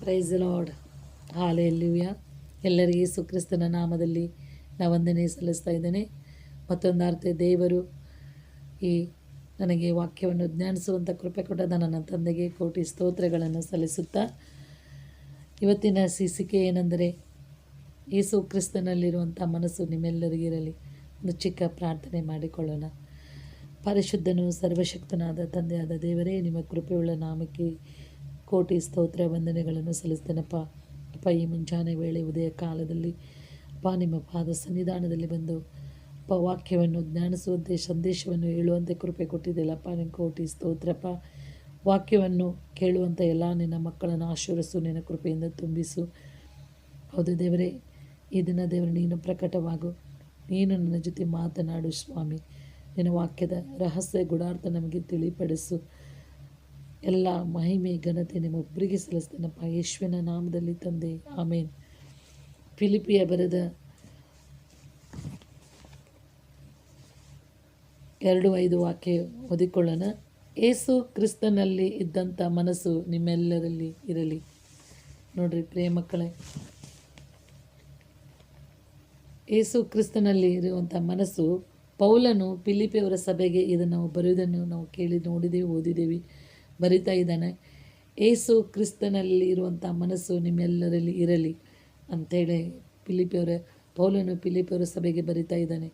Price lord. Hallelujah. ಎಲ್ಲರಿಗೆ ಯೇಸು ಕ್ರಿಸ್ತನ ನಾಮದಲ್ಲಿ ನಾವು ವಂದನೆ ಸಲ್ಲಿಸ್ತಾ ಇದ್ದೇನೆ. ಮತ್ತೊಂದು ದೇವರು ಈ ನನಗೆ ವಾಕ್ಯವನ್ನು ಜ್ಞಾನಿಸುವಂಥ ಕೃಪೆ ಕೊಟ್ಟದ ನನ್ನ ತಂದೆಗೆ ಕೋಟಿ ಸ್ತೋತ್ರಗಳನ್ನು ಸಲ್ಲಿಸುತ್ತಾ, ಇವತ್ತಿನ ಶೀರ್ಷಿಕೆ ಏನೆಂದರೆ, ಯೇಸು ಕ್ರಿಸ್ತನಲ್ಲಿರುವಂಥ ಮನಸ್ಸು ನಿಮ್ಮೆಲ್ಲರಿಗಿರಲಿ. ಒಂದು ಚಿಕ್ಕ ಪ್ರಾರ್ಥನೆ ಮಾಡಿಕೊಳ್ಳೋಣ. ಪರಿಶುದ್ಧನು ಸರ್ವಶಕ್ತನಾದ ತಂದೆಯಾದ ದೇವರೇ, ನಿಮ್ಮ ಕೃಪೆಯುಳ್ಳ ನಾಮಕ್ಕೆ ಕೋಟಿ ಸ್ತೋತ್ರ ವಂದನೆಗಳನ್ನು ಸಲ್ಲಿಸ್ತೇನಪ್ಪ. ಅಪ್ಪ, ಈ ಮುಂಜಾನೆ ವೇಳೆ ಉದಯ ಕಾಲದಲ್ಲಿ ಅಪ್ಪ ನಿಮ್ಮ ಪಾದ ಸನ್ನಿಧಾನದಲ್ಲಿ ಬಂದು ಅಪ್ಪ ವಾಕ್ಯವನ್ನು ಜ್ಞಾನಿಸುವಂತೆ ಸಂದೇಶವನ್ನು ಹೇಳುವಂತೆ ಕೃಪೆ ಕೊಟ್ಟಿದ್ದೆಲ್ಲಪ್ಪ. ನಿನ್ನ ಕೋಟಿ ಸ್ತೋತ್ರಪ್ಪ. ವಾಕ್ಯವನ್ನು ಕೇಳುವಂಥ ಎಲ್ಲ ನಿನ್ನ ಮಕ್ಕಳನ್ನು ಆಶೀರ್ವದಿಸು, ನಿನ್ನ ಕೃಪೆಯಿಂದ ತುಂಬಿಸು. ಹೌದು ದೇವರೇ, ಈ ದಿನ ದೇವರು ನೀನು ಪ್ರಕಟವಾಗು, ನೀನು ನನ್ನ ಜೊತೆ ಮಾತನಾಡು ಸ್ವಾಮಿ. ನಿನ್ನ ವಾಕ್ಯದ ರಹಸ್ಯ ಗುಡಾರ್ಥ ನಮಗೆ ತಿಳಿಪಡಿಸು. ಎಲ್ಲ ಮಹಿಮೆ ಘನತೆ ನಿಮ್ಮೊಬ್ಬರಿಗೆ ಸಲ್ಲಿಸ್ತೇನಪ್ಪ, ಯೇಸುವಿನ ನಾಮದಲ್ಲಿ ತಂದೆ, ಆಮೇನ್. ಫಿಲಿಪಿಯ ಬರೆದ 2:5 ವಾಕ್ಯ ಓದಿಕೊಳ್ಳೋಣ. ಯೇಸು ಕ್ರಿಸ್ತನಲ್ಲಿ ಇದ್ದಂಥ ಮನಸ್ಸು ನಿಮ್ಮೆಲ್ಲರಲ್ಲಿ ಇರಲಿ. ನೋಡ್ರಿ ಪ್ರಿಯ ಮಕ್ಕಳೇ, ಯೇಸು ಕ್ರಿಸ್ತನಲ್ಲಿ ಇರುವಂಥ ಮನಸ್ಸು, ಪೌಲನು ಫಿಲಿಪಿಯವರ ಸಭೆಗೆ ಇದನ್ನು ಬರೆಯುವುದನ್ನು ನಾವು ಕೇಳಿ ನೋಡಿದ್ದೇವೆ, ಓದಿದ್ದೇವೆ. ಬರಿತಾ ಇದ್ದಾನೆ, ಯೇಸು ಕ್ರಿಸ್ತನಲ್ಲಿ ಇರುವಂಥ ಮನಸ್ಸು ನಿಮ್ಮೆಲ್ಲರಲ್ಲಿ ಇರಲಿ ಅಂಥೇಳಿ ಪೌಲನು ಫಿಲಿಪಿಯವರ ಸಭೆಗೆ ಬರಿತಾ ಇದ್ದಾನೆ.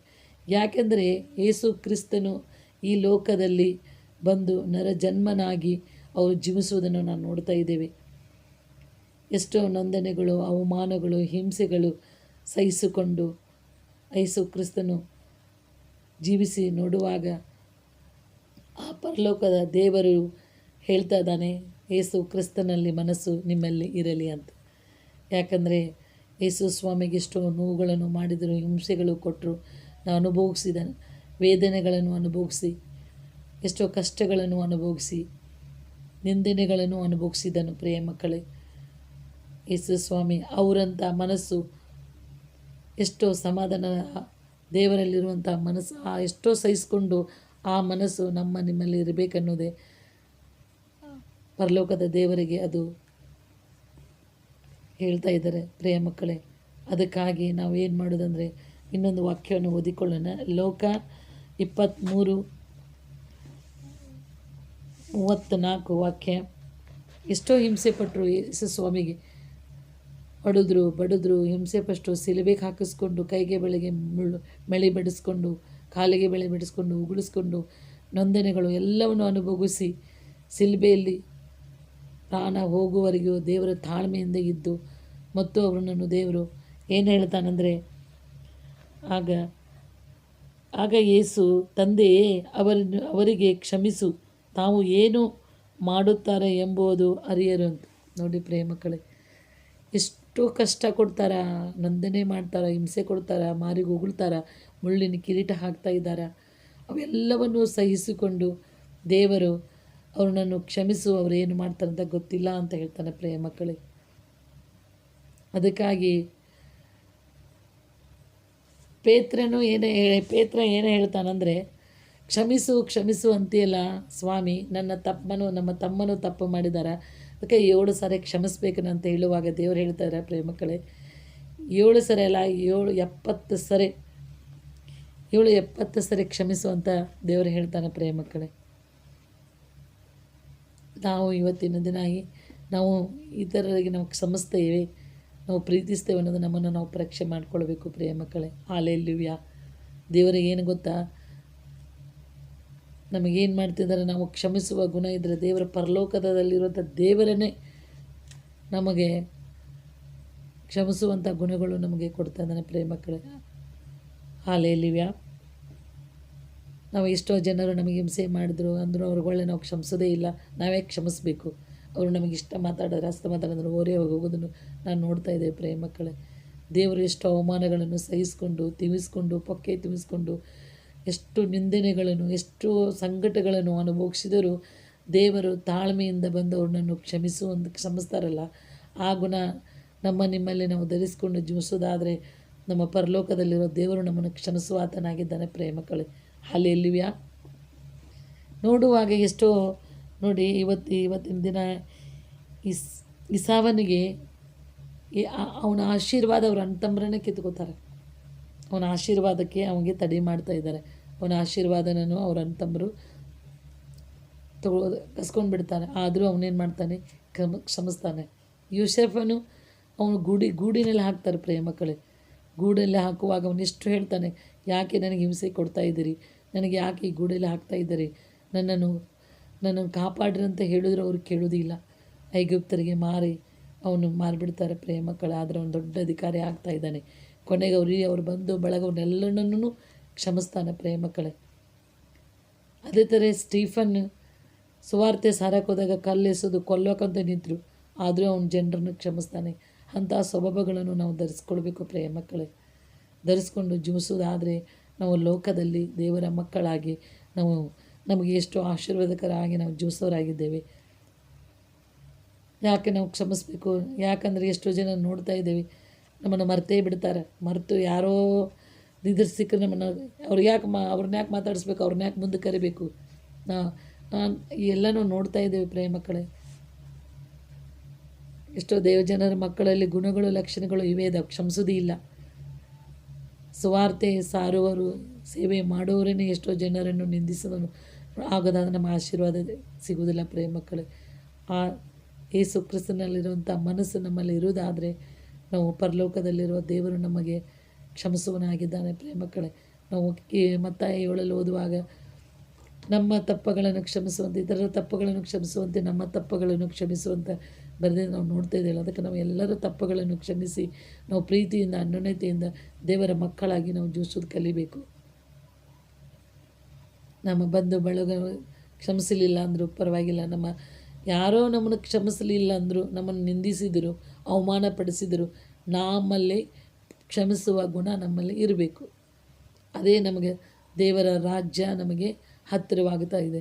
ಯಾಕೆಂದರೆ ಯೇಸು ಕ್ರಿಸ್ತನು ಈ ಲೋಕದಲ್ಲಿ ಬಂದು ನರಜನ್ಮನಾಗಿ ಅವರು ಜೀವಿಸುವುದನ್ನು ನಾವು ನೋಡ್ತಾ ಇದ್ದೇವೆ. ಎಷ್ಟೋ ನೊಂದನೆಗಳು, ಅವಮಾನಗಳು, ಹಿಂಸೆಗಳು ಸಹಿಸಿಕೊಂಡು ಯೇಸು ಕ್ರಿಸ್ತನು ಜೀವಿಸಿ ನೋಡುವಾಗ ಆ ಪರಲೋಕದ ದೇವರು ಹೇಳ್ತಾ ಇದ್ದಾನೆ, ಯೇಸು ಕ್ರಿಸ್ತನಲ್ಲಿ ಮನಸ್ಸು ನಿಮ್ಮಲ್ಲಿ ಇರಲಿ ಅಂತ. ಯಾಕಂದರೆ ಯೇಸು ಸ್ವಾಮಿಗೆ ಎಷ್ಟೋ ನೋವುಗಳನ್ನು ಮಾಡಿದರು, ಹಿಂಸೆಗಳು ಕೊಟ್ಟರು, ನಾವು ಅನುಭವಿಸಿದ ವೇದನೆಗಳನ್ನು ಅನುಭವಿಸಿ, ಎಷ್ಟೋ ಕಷ್ಟಗಳನ್ನು ಅನುಭವಿಸಿ, ನಿಂದನೆಗಳನ್ನು ಅನುಭವಿಸಿದನು. ಪ್ರಿಯ ಮಕ್ಕಳೇ, ಯೇಸು ಸ್ವಾಮಿ ಅವರಂಥ ಮನಸ್ಸು, ಎಷ್ಟೋ ಸಮಾಧಾನ ದೇವರಲ್ಲಿರುವಂಥ ಮನಸ್ಸು, ಎಷ್ಟೋ ಸಹಿಸಿಕೊಂಡು ಆ ಮನಸ್ಸು ನಿಮ್ಮಲ್ಲಿ ಇರಬೇಕನ್ನೋದೇ ಪರಲೋಕದ ದೇವರಿಗೆ ಅದು ಹೇಳ್ತಾ ಇದ್ದಾರೆ. ಪ್ರಿಯ ಮಕ್ಕಳೇ, ಅದಕ್ಕಾಗಿ ನಾವು ಏನು ಮಾಡೋದಂದರೆ, ಇನ್ನೊಂದು ವಾಕ್ಯವನ್ನು ಓದಿಕೊಳ್ಳೋಣ. ಲೋಕ 23:34 ವಾಕ್ಯ. ಎಷ್ಟೋ ಹಿಂಸೆ ಪಟ್ಟರು ಯೇಸು ಸ್ವಾಮಿಗೆ, ಬಡಿದ್ರು, ಹಿಂಸೆ ಪಟ್ಟು ಸಿಲುಬೆಗೆ ಹಾಕಿಸ್ಕೊಂಡು, ಕೈಗೆ ಬೆಳೆಗೆ ಮಳೆ ಬಡಿಸ್ಕೊಂಡು, ಕಾಲಿಗೆ ಬೆಳೆ ಬಿಡಿಸ್ಕೊಂಡು, ಉಗುಳಿಸ್ಕೊಂಡು, ನೊಂದನೆಗಳು ಎಲ್ಲವನ್ನು ಅನುಭವಿಸಿ ಸಿಲುಬೆಯಲ್ಲಿ ಪ್ರಾಣ ಹೋಗುವವರೆಗೂ ದೇವರ ತಾಳ್ಮೆಯಿಂದ ಇದ್ದು, ಮತ್ತು ಅವರನ್ನು ದೇವರು ಏನು ಹೇಳ್ತಾನಂದರೆ, ಆಗ ಯೇಸು, ತಂದೆಯೇ ಅವರಿಗೆ ಕ್ಷಮಿಸು, ತಾವು ಏನು ಮಾಡುತ್ತಾರೆ ಎಂಬುದು ಅರಿಯರು ಅಂತ. ನೋಡಿ ಪ್ರಿಯ ಮಕ್ಕಳೇ, ಎಷ್ಟು ಕಷ್ಟ ಕೊಡ್ತಾರ, ನೊಂದನೆ ಮಾಡ್ತಾರ, ಹಿಂಸೆ ಕೊಡ್ತಾರ, ಮಾರಿಗೆ ಉಗುಳ್ತಾರ, ಮುಳ್ಳಿನ ಕಿರೀಟ ಹಾಕ್ತಾ ಇದ್ದಾರೆ. ಅವೆಲ್ಲವನ್ನು ಸಹಿಸಿಕೊಂಡು ದೇವರು ಅವ್ರನ್ನನ್ನು ಕ್ಷಮಿಸು, ಅವರು ಏನು ಮಾಡ್ತಾರಂತ ಗೊತ್ತಿಲ್ಲ ಅಂತ ಹೇಳ್ತಾನೆ. ಪ್ರಿಯ ಮಕ್ಕಳೇ, ಅದಕ್ಕಾಗಿ ಪೇತ್ರ ಏನು ಹೇಳ್ತಾನಂದರೆ, ಕ್ಷಮಿಸು ಅಂತೀಯಲ್ಲ ಸ್ವಾಮಿ, ನಮ್ಮ ತಮ್ಮನು ತಪ್ಪು ಮಾಡಿದ್ದಾರೆ, ಅದಕ್ಕೆ 7 ಸಾರಿ ಕ್ಷಮಿಸ್ಬೇಕು ಅಂತ ಹೇಳುವಾಗ ದೇವರು ಹೇಳ್ತಾರೆ, ಪ್ರಿಯ ಮಕ್ಕಳೇ, 7 ಸರಿ ಅಲ್ಲ, 70 ಸರಿ ಕ್ಷಮಿಸು ಅಂತ ದೇವರು ಹೇಳ್ತಾನೆ. ಪ್ರಿಯ ಮಕ್ಕಳೇ, ನಾವು ಇವತ್ತಿನ ದಿನ ನಾವು ಇತರರಿಗೆ ನಾವು ಕ್ಷಮಿಸ್ತೇವೆ, ನಾವು ಪ್ರೀತಿಸ್ತೇವೆ ಅನ್ನೋದು ನಮ್ಮನ್ನು ನಾವು ಪರೀಕ್ಷೆ ಮಾಡಿಕೊಳ್ಬೇಕು. ಪ್ರಿಯ ಮಕ್ಕಳೇ, ಹಾಲೆಲೂಯ. ದೇವರಿಗೆ ಏನು ಗೊತ್ತಾ, ನಮಗೇನು ಮಾಡ್ತಿದ್ದಾರೆ, ನಾವು ಕ್ಷಮಿಸುವ ಗುಣ ಇದ್ದರೆ ದೇವರ ಪರಲೋಕದಲ್ಲಿರುವಂಥ ದೇವರನ್ನೇ ನಮಗೆ ಕ್ಷಮಿಸುವಂಥ ಗುಣಗಳು ನಮಗೆ ಕೊಡ್ತಾ ಇದ್ದಾನೆ. ಪ್ರಿಯ ಮಕ್ಕಳೇ, ಹಾಲೆಲೂಯ. ನಾವು ಎಷ್ಟೋ ಜನರು ನಮಗೆ ಹಿಂಸೆ ಮಾಡಿದ್ರು ಅಂದರೂ ಅವ್ರುಗಳನ್ನ ನಾವು ಕ್ಷಮಿಸೋದೇ ಇಲ್ಲ. ನಾವೇ ಕ್ಷಮಿಸಬೇಕು. ಅವರು ನಮಗೆ ಇಷ್ಟ ಮಾತಾಡಿದ್ರೆ, ಅಸ್ತ ಮಾತಾಡಿದ್ರೆ ಓರೇ ಹೋಗೋದನ್ನು ನಾನು ನೋಡ್ತಾ ಇದ್ದೇವೆ. ಪ್ರಿಯ ಮಕ್ಕಳೇ, ದೇವರು ಎಷ್ಟು ಅವಮಾನಗಳನ್ನು ಸಹಿಸಿಕೊಂಡು, ಪೊಕ್ಕೆ ತಿವಿಸ್ಕೊಂಡು, ಎಷ್ಟು ನಿಂದನೆಗಳನ್ನು, ಎಷ್ಟು ಸಂಕಟಗಳನ್ನು ಅನುಭವಿಸಿದರೂ ದೇವರು ತಾಳ್ಮೆಯಿಂದ ಬಂದು ಅವ್ರನ್ನನ್ನು ಕ್ಷಮಿಸ್ತಾರಲ್ಲ, ಆ ಗುಣ ನಿಮ್ಮಲ್ಲಿ ನಾವು ಧರಿಸಿಕೊಂಡು ಜೀವಿಸೋದಾದರೆ ನಮ್ಮ ಪರಲೋಕದಲ್ಲಿರೋ ದೇವರು ನಮ್ಮನ್ನು ಕ್ಷಮಿಸುವಾತನಾಗಿದ್ದಾನೆ. ಪ್ರಿಯ ಮಕ್ಕಳೇ, ಹಲ್ಲೆಲೂಯಾ. ನೋಡುವಾಗ ಎಷ್ಟೋ ನೋಡಿ ಇವತ್ತಿನ ದಿನ ಇಸಾವನಿಗೆ ಅವನ ಆಶೀರ್ವಾದ ಅವ್ರ ಅಣ್ಣ ಕಿತ್ಕೋತಾರೆ. ಅವನ ಆಶೀರ್ವಾದಕ್ಕೆ ಅವನಿಗೆ ತಡೆ ಮಾಡ್ತಾ ಇದ್ದಾರೆ. ಅವನ ಆಶೀರ್ವಾದನೂ ಅವ್ರ ಅಣ್ಣ ಕಸ್ಕೊಂಡು ಬಿಡ್ತಾನೆ. ಆದರೂ ಅವನೇನು ಮಾಡ್ತಾನೆ, ಕ್ಷಮಿಸ್ತಾನೆ. ಯೂಸೆಫನು ಅವನು ಗೂಡಿನಲ್ಲಿ ಹಾಕ್ತಾರೆ ಮಕ್ಕಳೇ. ಗೂಡಲ್ಲಿ ಹಾಕುವಾಗ ಅವನೆಷ್ಟು ಹೇಳ್ತಾನೆ, ಯಾಕೆ ನನಗೆ ಹಿಂಸೆ ಕೊಡ್ತಾ ಇದ್ದೀರಿ, ನನಗೆ ಯಾಕೆ ಈ ಗೂಡಲ್ಲಿ ಹಾಕ್ತಾ ಇದ್ದೀರಿ, ನನ್ನನ್ನು ಕಾಪಾಡ್ರಿ ಅಂತ ಹೇಳಿದ್ರು ಅವ್ರು ಕೇಳೋದಿಲ್ಲ. ಐಗುಪ್ತರಿಗೆ ಅವನು ಮಾರಿಬಿಡ್ತಾರೆ ಮಕ್ಕಳೇ. ಆದರೆ ಅವನು ದೊಡ್ಡ ಅಧಿಕಾರಿ ಆಗ್ತಾ ಇದ್ದಾನೆ. ಕೊನೆಗೆ ಅವ್ರು ಬಂದು ಬಳಗವನ್ನೆಲ್ಲನೂ ಕ್ಷಮಿಸ್ತಾನೆ ಮಕ್ಕಳೇ. ಅದೇ ಥರ ಸ್ಟೀಫನ್ ಸುವಾರ್ತೆ ಸಾರಕ್ಕೆ ಹೋದಾಗ ಕಲ್ಲೆಸೋದು ಕೊಲ್ಲೋಕಂತ ನಿಂತರು, ಆದರೂ ಅವನು ಜನರನ್ನು ಕ್ಷಮಿಸ್ತಾನೆ. ಅಂಥ ಸ್ವಭಾವಗಳನ್ನು ನಾವು ಧರಿಸ್ಕೊಳ್ಬೇಕು ಮಕ್ಕಳೇ. ಧರಿಸ್ಕೊಂಡು ಜೀವಿಸೋದಾದರೆ ನಾವು ಲೋಕದಲ್ಲಿ ದೇವರ ಮಕ್ಕಳಾಗಿ ನಮಗೆ ಎಷ್ಟು ಆಶೀರ್ವಾದಕರಾಗಿ ನಾವು ಜೀವಿಸೋರಾಗಿದ್ದೇವೆ. ಯಾಕೆ ನಾವು ಕ್ಷಮಿಸ್ಬೇಕು? ಯಾಕಂದರೆ ಎಷ್ಟೋ ಜನ ನೋಡ್ತಾ ಇದ್ದೇವೆ, ನಮ್ಮನ್ನು ಮರ್ತೇ ಬಿಡ್ತಾರೆ. ಮರೆತು ಯಾರೋ ಸಿಕ್ಕರೆ ನಮ್ಮನ್ನು ಅವ್ರನ್ನ ಯಾಕೆ ಮಾತಾಡಿಸ್ಬೇಕು, ಅವ್ರನ್ನ ಯಾಕೆ ಮುಂದೆ ಕರಿಬೇಕು? ನಾನು ಎಲ್ಲನೂ ನೋಡ್ತಾ ಇದ್ದೇವೆ ಮಕ್ಕಳೇ. ಎಷ್ಟೋ ದೇವಜನರ ಮಕ್ಕಳಲ್ಲಿ ಗುಣಗಳು ಲಕ್ಷಣಗಳು ಇವೆ ಇದಾವೆ, ಕ್ಷಮಿಸೋದೇ ಇಲ್ಲ. ಸುವಾರ್ತೆ ಸಾರುವರು, ಸೇವೆ ಮಾಡುವವರೇ ಎಷ್ಟೋ ಜನರನ್ನು ನಿಂದಿಸೋದು ಆಗದಾದ ನಮ್ಮ ಆಶೀರ್ವಾದ ಸಿಗುವುದಿಲ್ಲ ಮಕ್ಕಳೇ. ಆ ಯೇಸು ಕ್ರಿಸ್ತನಲ್ಲಿರುವಂಥ ಮನಸ್ಸು ನಮ್ಮಲ್ಲಿ ಇರುವುದಾದರೆ ನಾವು ಪರಲೋಕದಲ್ಲಿರುವ ದೇವರು ನಮಗೆ ಕ್ಷಮಿಸುವನಾಗಿದ್ದಾನೆ ಮಕ್ಕಳೇ. ನಾವು ಮತ್ತಾಯ 7 ಓದುವಾಗ ನಮ್ಮ ತಪ್ಪುಗಳನ್ನು ಕ್ಷಮಿಸುವಂತೆ, ಇತರರ ತಪ್ಪುಗಳನ್ನು ಕ್ಷಮಿಸುವಂತೆ ನಮ್ಮ ತಪ್ಪುಗಳನ್ನು ಕ್ಷಮಿಸುವಂತೆ ಬರೆದಿದ್ದು ನಾವು ನೋಡ್ತಾ ಇದ್ದೇವೆ. ಅದಕ್ಕೆ ನಾವು ಎಲ್ಲರ ತಪ್ಪುಗಳನ್ನು ಕ್ಷಮಿಸಿ ನಾವು ಪ್ರೀತಿಯಿಂದ ಅನ್ಯೋನ್ಯತೆಯಿಂದ ದೇವರ ಮಕ್ಕಳಾಗಿ ನಾವು ಜೀವಿಸೋದು ಕಲಿಬೇಕು. ನಮ್ಮ ಬಂಧು ಬಳಗ ಕ್ಷಮಿಸಲಿಲ್ಲ ಅಂದರೂ ಪರವಾಗಿಲ್ಲ, ಯಾರೋ ನಮ್ಮನ್ನು ಕ್ಷಮಿಸಲಿಲ್ಲ ಅಂದರೂ, ನಮ್ಮನ್ನು ನಿಂದಿಸಿದರು, ಅವಮಾನಪಡಿಸಿದರು, ನಮ್ಮಲ್ಲಿ ಕ್ಷಮಿಸುವ ಗುಣ ನಮ್ಮಲ್ಲಿ ಇರಬೇಕು. ಅದೇ ನಮಗೆ ದೇವರ ರಾಜ್ಯ ನಮಗೆ ಹತ್ತಿರವಾಗುತ್ತಾ ಇದೆ.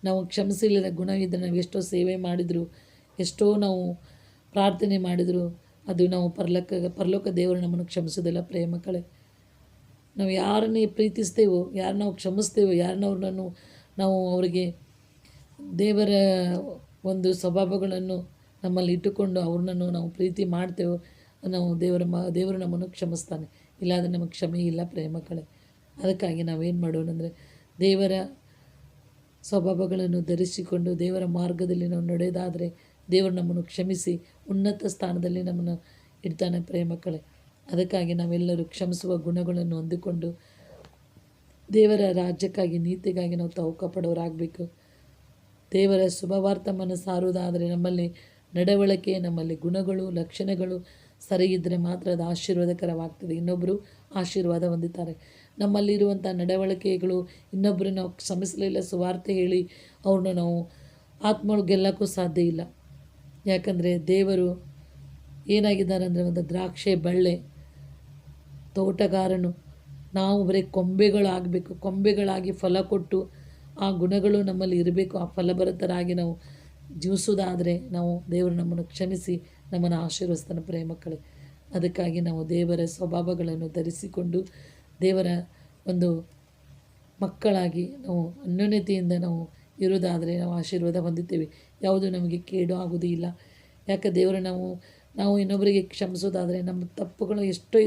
ನಾವು ಕ್ಷಮಿಸಲಿಲ್ಲ ಗುಣವಿದ್ದರೆ ನಾವು ಎಷ್ಟೋ ಸೇವೆ ಮಾಡಿದರೂ, ಎಷ್ಟೋ ನಾವು ಪ್ರಾರ್ಥನೆ ಮಾಡಿದರೂ ಅದು ನಾವು ಪರಲೋಕ ದೇವರು ನಮ್ಮನ್ನು ಕ್ಷಮಿಸೋದಿಲ್ಲ ಮಕ್ಕಳೇ. ನಾವು ಯಾರನ್ನೇ ಪ್ರೀತಿಸ್ತೇವೋ, ಯಾರು ನಾವು ಕ್ಷಮಿಸ್ತೇವೋ, ಯಾರನ್ನವ್ರನ್ನು ನಾವು ಅವರಿಗೆ ದೇವರ ಒಂದು ಸ್ವಭಾವಗಳನ್ನು ನಮ್ಮಲ್ಲಿ ಇಟ್ಟುಕೊಂಡು ಅವ್ರನ್ನೂ ನಾವು ಪ್ರೀತಿ ಮಾಡ್ತೇವೋ, ನಾವು ದೇವರು ನಮ್ಮನ್ನು ಕ್ಷಮಿಸ್ತಾನೆ. ಇಲ್ಲಾಂದರೆ ನಮಗೆ ಕ್ಷಮೆ ಇಲ್ಲ ಮಕ್ಕಳೇ. ಅದಕ್ಕಾಗಿ ನಾವೇನು ಮಾಡೋಣಂದರೆ ದೇವರ ಸ್ವಭಾವಗಳನ್ನು ಧರಿಸಿಕೊಂಡು ದೇವರ ಮಾರ್ಗದಲ್ಲಿ ನಾವು ನಡೆಯೋದಾದರೆ ದೇವರು ನಮ್ಮನ್ನು ಕ್ಷಮಿಸಿ ಉನ್ನತ ಸ್ಥಾನದಲ್ಲಿ ನಮ್ಮನ್ನು ಇಡ್ತಾನೆ ಮಕ್ಕಳೇ. ಅದಕ್ಕಾಗಿ ನಾವೆಲ್ಲರೂ ಕ್ಷಮಿಸುವ ಗುಣಗಳನ್ನು ಹೊಂದಿಕೊಂಡು ದೇವರ ರಾಜ್ಯಕ್ಕಾಗಿ ನೀತಿಗಾಗಿ ನಾವು ತವಕ ಪಡೋರಾಗಬೇಕು. ದೇವರ ಶುಭವಾರ್ತವನ್ನು ಸಾರುವುದಾದರೆ ನಮ್ಮಲ್ಲಿ ನಡವಳಿಕೆ, ನಮ್ಮಲ್ಲಿ ಗುಣಗಳು ಲಕ್ಷಣಗಳು ಸರಿ ಇದ್ದರೆ ಮಾತ್ರ ಅದು ಆಶೀರ್ವಾದಕರವಾಗ್ತದೆ. ಇನ್ನೊಬ್ಬರು ಆಶೀರ್ವಾದ ಹೊಂದುತ್ತಾರೆ. ನಮ್ಮಲ್ಲಿರುವಂಥ ನಡವಳಿಕೆಗಳು ಇನ್ನೊಬ್ಬರು ನಾವು ಕ್ಷಮಿಸಲಿಲ್ಲ ಸುವಾರ್ತೆ ಹೇಳಿ ಅವ್ರನ್ನ ನಾವು ಆತ್ಮಗಳು ಗೆಲ್ಲಕ್ಕೂ ಸಾಧ್ಯ ಇಲ್ಲ. ಯಾಕಂದರೆ ದೇವರು ಏನಾಗಿದ್ದಾರೆ ಅಂದರೆ ಒಂದು ದ್ರಾಕ್ಷೆ ಬಳ್ಳೆ ತೋಟಗಾರನು. ನಾವು ಬರೀ ಕೊಂಬೆಗಳಾಗಬೇಕು, ಕೊಂಬೆಗಳಾಗಿ ಫಲ ಕೊಟ್ಟು ಆ ಗುಣಗಳು ನಮ್ಮಲ್ಲಿ ಇರಬೇಕು. ಆ ಫಲಭರಿತರಾಗಿ ನಾವು ಜೀವಿಸೋದಾದರೆ ನಾವು ದೇವರು ನಮ್ಮನ್ನು ಕ್ಷಮಿಸಿ ನಮ್ಮನ್ನು ಆಶೀರ್ವದಿಸ್ತಾನೆ ಮಕ್ಕಳೇ. ಅದಕ್ಕಾಗಿ ನಾವು ದೇವರ ಸ್ವಭಾವಗಳನ್ನು ಧರಿಸಿಕೊಂಡು ದೇವರ ಒಂದು ಮಕ್ಕಳಾಗಿ ನಾವು ಅನ್ಯೋನ್ಯತೆಯಿಂದ ನಾವು ಇರೋದಾದರೆ ನಾವು ಆಶೀರ್ವಾದ ಹೊಂದುತ್ತೇವೆ. ಯಾವುದು ನಮಗೆ ಕೇಡು ಆಗುವುದಿಲ್ಲ. ಯಾಕೆ ದೇವರು ನಾವು ಇನ್ನೊಬ್ಬರಿಗೆ ಕ್ಷಮಿಸೋದಾದರೆ ನಮ್ಮ ತಪ್ಪುಗಳು ಎಷ್ಟೋ